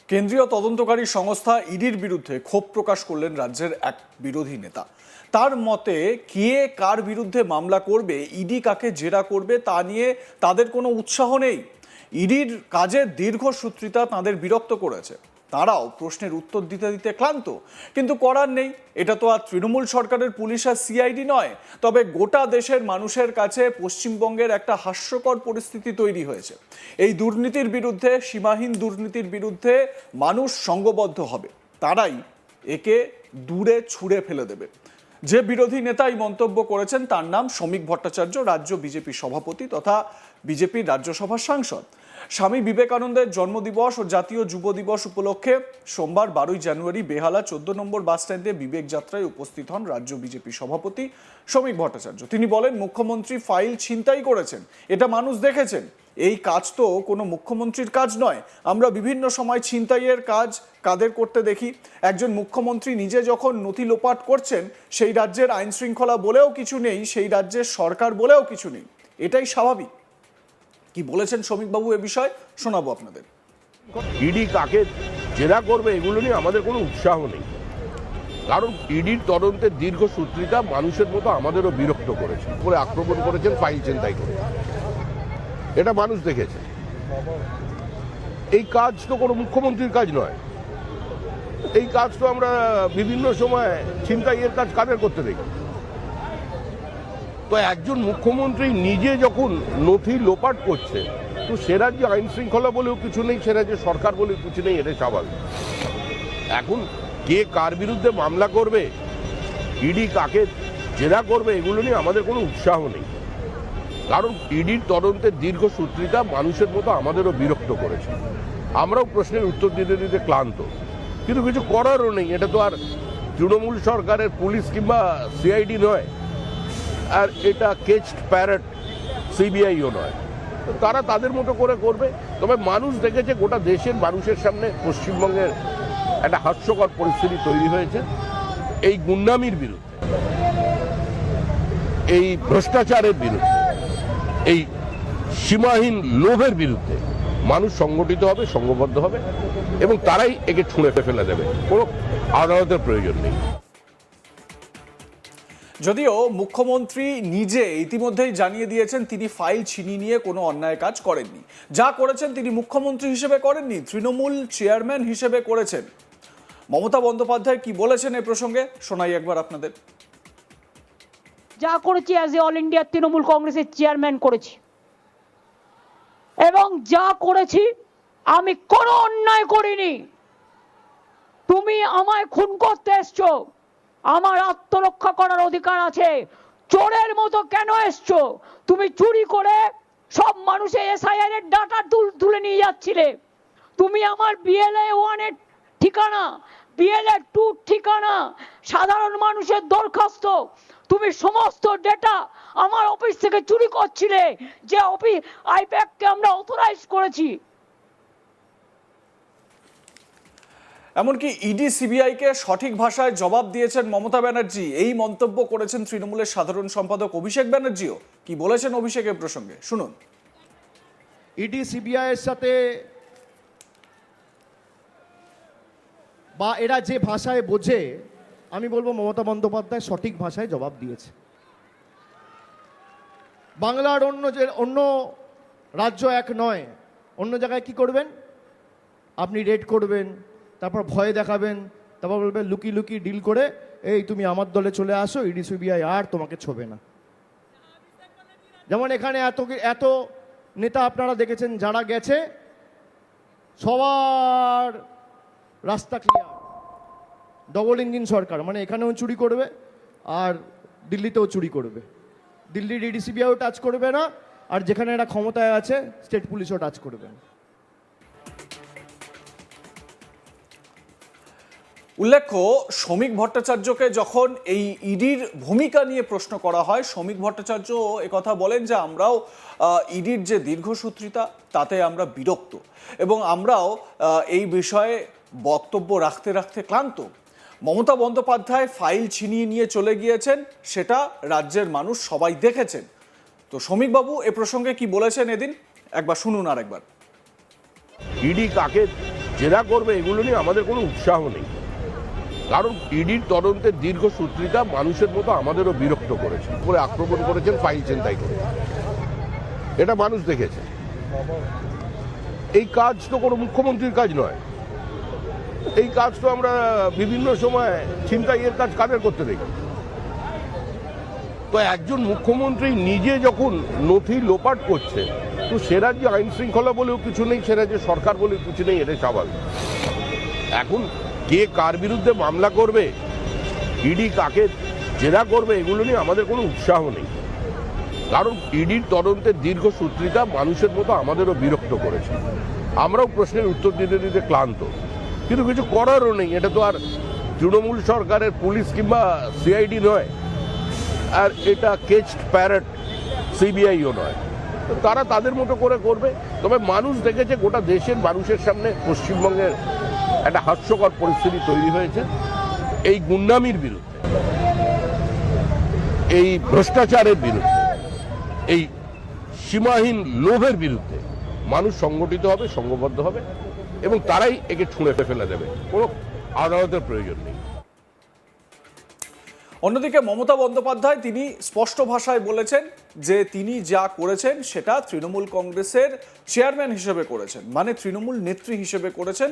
কেন্দ্রীয় তদন্তকারী সংস্থা ইডির বিরুদ্ধে ক্ষোভ প্রকাশ করলেন রাজ্যের এক বিরোধী নেতা। তার মতে কে কার বিরুদ্ধে মামলা করবে, ইডি কাকে জেরা করবে তা নিয়ে তাদের কোনো উৎসাহ নেই। ইডির কাজের দীর্ঘসূত্রিতা তাদের বিরক্ত করেছে। তারাও প্রশ্নের উত্তর দিতে দিতে ক্লান্ত, কিন্তু করার নেই। এটা তো আর তৃণমূল সরকারের পুলিশ আর সিআইডি নয়। তবে গোটা দেশের মানুষের কাছে পশ্চিমবঙ্গের একটা হাস্যকর পরিস্থিতি তৈরি হয়েছে। এই দুর্নীতির বিরুদ্ধে, সীমাহীন দুর্নীতির বিরুদ্ধে মানুষ সংঘবদ্ধ হবে, তারাই একে দূরে ছুঁড়ে ফেলে দেবে। যে বিরোধী নেতা এই মন্তব্য করেছেন তার নাম শ্রমিক ভট্টাচার্য, রাজ্য বিজেপি সভাপতি তথা বিজেপির রাজ্যসভার সাংসদ। স্বামী বিবেকানন্দের জন্মদিবস ও জাতীয় যুব দিবস উপলক্ষে সোমবার 12 জানুয়ারি বেহালা 14 নম্বর বাস স্ট্যান্ডে বিবেক যাত্রায় উপস্থিত হন রাজ্য বিজেপি সভাপতি শ্রমিক ভট্টাচার্য। তিনি বলেন, মুখ্যমন্ত্রী ফাইল ছিনতাই করেছেন, এটা মানুষ দেখেছেন। এই কাজ তো কোনো মুখ্যমন্ত্রীর কাজ নয়। আমরা বিভিন্ন সময় ছিনতাইয়ের কাজ কাদের করতে দেখি। একজন মুখ্যমন্ত্রী নিজে যখন নথি লোপাট করছেন, সেই রাজ্যের আইন শৃঙ্খলা বলেও কিছু নেই, সেই রাজ্যের সরকার বলেও কিছু নেই। এটাই স্বাভাবিক। কি বলেছেন শ্রমিকবাবু এ বিষয়ে শোনাবো আপনাদের। ইডি কাকে জেরা করবে এগুলো নিয়ে আমাদের কোনো উৎসাহ নেই, কারণ ইডির তদন্তের দীর্ঘসূত্রিতা মানুষের মতো আমাদেরও বিরক্ত করেছে। করে আক্রমণ করেছেন, ফাইল ছিনতাই করে, এটা মানুষ দেখেছে। এই কাজ তো কোনো মুখ্যমন্ত্রীর কাজ নয়। এই কাজ তো আমরা বিভিন্ন সময় ছিনতাইয়ের কাজ কাদের করতে দেখি। তো একজন মুখ্যমন্ত্রী নিজে যখন নথি লোপাট করছে, তো সে রাজ্যে আইন শৃঙ্খলা বলেও কিছু নেই, সে রাজ্যে সরকার বলেও কিছু নেই, এটা স্বাভাবিক। এখন কে কার বিরুদ্ধে মামলা করবে, ইডি কাকে জেরা করবে এগুলো নিয়ে আমাদের কোনো উৎসাহ নেই, কারণ ইডির তদন্তের দীর্ঘসূত্রিতা মানুষের মতো আমাদেরও বিরক্ত করেছে। আমরাও প্রশ্নের উত্তর দিতে দিতে ক্লান্ত, কিন্তু কিছু করারও নেই। এটা তো আর তৃণমূল সরকারের পুলিশ কিংবা সিআইডি নয়, আর এটা কেচড প্যারেট সিবিআইও নয়। তো তারা তাদের মতো করে করবে। তবে মানুষ দেখেছে, গোটা দেশের মানুষের সামনে পশ্চিমবঙ্গের একটা হাস্যকর পরিস্থিতি তৈরি হয়েছে। এই গুন্ডামির বিরুদ্ধে, এই ভ্রষ্টাচারের বিরুদ্ধে, এই সীমাহীন লোভের বিরুদ্ধে মানুষ সংগঠিত হবে, সংঘবদ্ধ হবে, এবং তারাই একে ছুঁড়ে ফেলে দেবে। কোনো আদালতের প্রয়োজন নেই। যদিও মুখ্যমন্ত্রী নিজে ইতিমধ্যেই জানিয়ে দিয়েছেন তিনি ফাইল ছিনিয়ে নিয়ে কোনো অন্যায় কাজ করেননি। যা করেছেন তিনি মুখ্যমন্ত্রী হিসেবে করেননি, তৃণমূল চেয়ারম্যান হিসেবে করেছেন। মমতা বন্দ্যোপাধ্যায় কি বলেছেন এ প্রসঙ্গে শোনাই একবার আপনাদের। যা করেছি as a all India Trinamool কংগ্রেসের চেয়ারম্যান করেছি, এবং যা করেছি আমি কোনো অন্যায় করিনি। তুমি আমায় খুন করতে এসছো, আমার আত্মরক্ষা করার অধিকার আছে। চোরের মতো কেন এসছো? তুমি চুরি করে সব মানুষের এসআইআর এর ডাটা তুলে নিয়ে যাচ্ছিলে। তুমি আমার বিএলএ 1 এর ঠিকানা, বিএলএ 2 ঠিকানা, সাধারণ মানুষের দরখাস্ত, তুমি সমস্ত ডেটা আমার অফিস থেকে চুরি করছিলে, যে অফিস আইপ্যাককে আমরা অথরাইজ করেছি। এমনকি ইডি সিবিআইকে সঠিক ভাষায় জবাব দিয়েছেন মমতা ব্যানার্জি। এই মন্তব্য করেছেন তৃণমূলের সাধারণ সম্পাদক অভিষেক ব্যানার্জিও। কি বলেছেন অভিষেক এর প্রসঙ্গে শুনুন। ইডি সিবিআই এর সাথে বা এরা যে ভাষায় বোঝে, আমি বলবো মমতা বন্দ্যোপাধ্যায় সঠিক ভাষায় জবাব দিয়েছে। বাংলার অন্য রাজ্য এক নয়। অন্য জায়গায় কি করবেন? আপনি রেড করবেন, তারপর ভয় দেখাবেন, তারপর বলবেন লুকি লুকি ডিল করে এই তুমি আমার দলে চলে আসো, ইডি সিবিআই আর তোমাকে ছোবে না। যেমন এখানে এত নেতা আপনারা দেখেছেন, যারা গেছে সবার রাস্তা ক্লিয়ার। ডবল ইঞ্জিন সরকার, মানে এখানেও চুরি করবে আর দিল্লিতেও চুরি করবে। দিল্লির ইডি সিবিআইও টাচ করবে না, আর যেখানে এরা ক্ষমতায় আছে স্টেট পুলিশও টাচ করবে না। উল্লেখ্য, শ্রমিক ভট্টাচার্যকে যখন এই ইডির ভূমিকা নিয়ে প্রশ্ন করা হয়, শ্রমিক ভট্টাচার্য একথা বলেন যে আমরাও ইডির যে দীর্ঘসূত্রিতা তাতে আমরা বিরক্ত, এবং আমরাও এই বিষয়ে বক্তব্য রাখতে রাখতে ক্লান্ত। মমতা বন্দ্যোপাধ্যায় ফাইল ছিনিয়ে নিয়ে চলে গিয়েছেন, সেটা রাজ্যের মানুষ সবাই দেখেছেন। তো শ্রমিকবাবু এ প্রসঙ্গে কি বলেছেন এদিন একবার শুনুন আর একবার। ইডি কাকে জেরা করবে এগুলো নিয়ে আমাদের কোনো উৎসাহ নেই, কারণ ইডির তদন্তের দীর্ঘসূত্রিতা মানুষের মতো আমাদেরও বিরক্ত করেছে, করে আক্রমণ করেছেন, ফাইল ছিনতাই করে, এটা মানুষ দেখেছে। এই কাজ তো কোনো মুখ্যমন্ত্রীর কাজ নয়, এই কাজ তো আমরা বিভিন্ন সময় ছিনতাইয়ের কাজ কাদের করতে দেখি। তো একজন মুখ্যমন্ত্রী নিজে যখন নথি লোপাট করছে, তো সে রাজ্যে আইন শৃঙ্খলা বলেও কিছু নেই, সে রাজ্যে সরকার বলেও কিছু নেই, এটা স্বাভাবিক। এখন কে কার বিরুদ্ধে মামলা করবে, ইডি কাকে জেরা করবে, এগুলো নিয়ে আমাদের কোনো উৎসাহ নেই, কারণ ইডির তদন্তের দীর্ঘসূত্রিতা মানুষের মতো আমাদেরও বিরক্ত করেছে। আমরাও প্রশ্নের উত্তর দিতে দিতে ক্লান্ত, কিন্তু কিছু করারও নেই। এটা তো আর তৃণমূল সরকারের পুলিশ কিংবা সিআইডি নয়, আর এটা কেচড প্যারেট সিবিআইও নয়। তো তারা তাদের মতো করে করবে। তবে মানুষ দেখেছে, গোটা দেশের মানুষের সামনে পশ্চিমবঙ্গের একটা হাস্যকর পরিস্থিতি তৈরি হয়েছে। এই গুন্ডামির বিরুদ্ধে, এই ভ্রষ্টাচারের বিরুদ্ধে, এই সীমাহীন লোভের বিরুদ্ধে মানুষ সংগঠিত হবে, সংঘবদ্ধ হবে, এবং তারাই একে ছুঁড়ে ফেলে দেবে। কোনো আদালতের প্রয়োজন নেই। অন্যদিকে মমতা বন্দ্যোপাধ্যায় তিনি স্পষ্ট ভাষায় বলেছেন যে তিনি যা করেছেন সেটা তৃণমূল কংগ্রেসের চেয়ারম্যান হিসেবে করেছেন, মানে তৃণমূল নেত্রী হিসেবে করেছেন,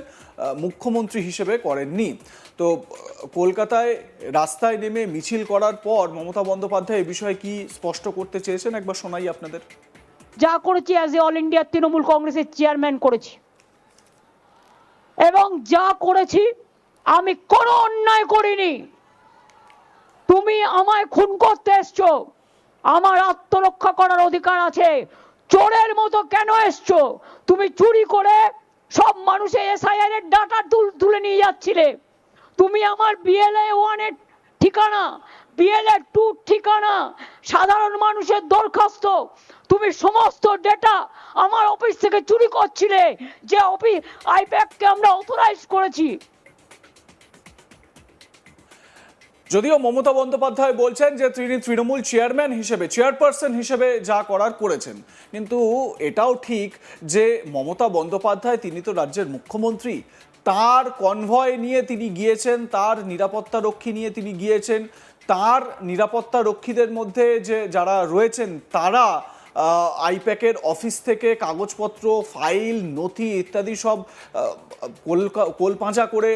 মুখ্যমন্ত্রী হিসেবে করেননি। তো কলকাতায় রাস্তায় নেমে মিছিল করার পর মমতা বন্দ্যোপাধ্যায় এই বিষয়ে কি স্পষ্ট করতে চেয়েছেন, একবার শোনাই আপনাদের। যা করেছি as a all India Trinamool কংগ্রেসের চেয়ারম্যান করেছি, এবং যা করেছি আমি কোনো অন্যায় করিনি। তুমি আমায় খুন করতে এসছো, আমার আত্মরক্ষা করার অধিকার আছে। চোরের মতো কেন এসছো? তুমি চুরি করে সব মানুষের এসআইআর এর ডাটা তুলে নিয়ে যাচ্ছিলে। তুমি আমার বিএলএ 1 এর ঠিকানা, বিএলএ 2 ঠিকানা, সাধারণ মানুষের দরখাস্ত, তুমি সমস্ত ডেটা আমার অফিস থেকে চুরি করছিলে, যে অফিস আইপ্যাককে আমরা অথরাইজ করেছি। যদিও মমতা বন্দ্যোপাধ্যায় বলছেন যে তিনি তৃণমূল চেয়ারম্যান হিসেবে, চেয়ারপারসন হিসেবে যা করার করেছেন, কিন্তু এটাও ঠিক যে মমতা বন্দ্যোপাধ্যায় তিনি তো রাজ্যের মুখ্যমন্ত্রী, তার কনভয় নিয়ে তিনি গিয়েছেন, তার নিরাপত্তা রক্ষী নিয়ে তিনি গিয়েছেন, তার নিরাপত্তা রক্ষীদের মধ্যে যে যারা রয়েছেন তারা আইপ্যাকের অফিস থেকে কাগজপত্র, ফাইল, নথি ইত্যাদি সব কোলপাঁচা করে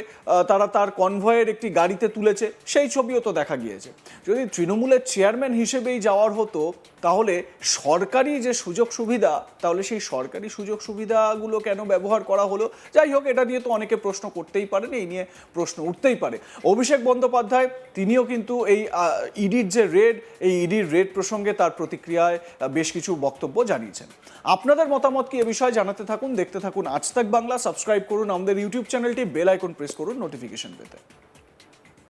তারা তার কনভয়ের একটি গাড়িতে তুলেছে, সেই ছবিও তো দেখা গিয়েছে। যদি তৃণমূলের চেয়ারম্যান হিসেবেই যাওয়ার হতো, তাহলে সরকারি যে সুযোগ সুবিধা, তাহলে সেই সরকারি সুযোগ সুবিধাগুলো কেন ব্যবহার করা হলো? যাই হোক, এটা নিয়ে তো অনেকে প্রশ্ন করতেই পারেন, এই নিয়ে প্রশ্ন উঠতেই পারে। অভিষেক বন্দ্যোপাধ্যায় তিনিও কিন্তু এই ইডির যে রেড, এই ইডির রেড প্রসঙ্গে তার প্রতিক্রিয়ায় বেশ কিছু বক্তব্য জানিয়েছেন। আপনাদের মতামত কি এ বিষয়ে জানাতে থাকুন, দেখতে থাকুন আজ তাক বাংলা। সাবস্ক্রাইব করুন আমাদের ইউটিউব চ্যানেলটি, বেল আইকন প্রেস করুন নোটিফিকেশন পেতে।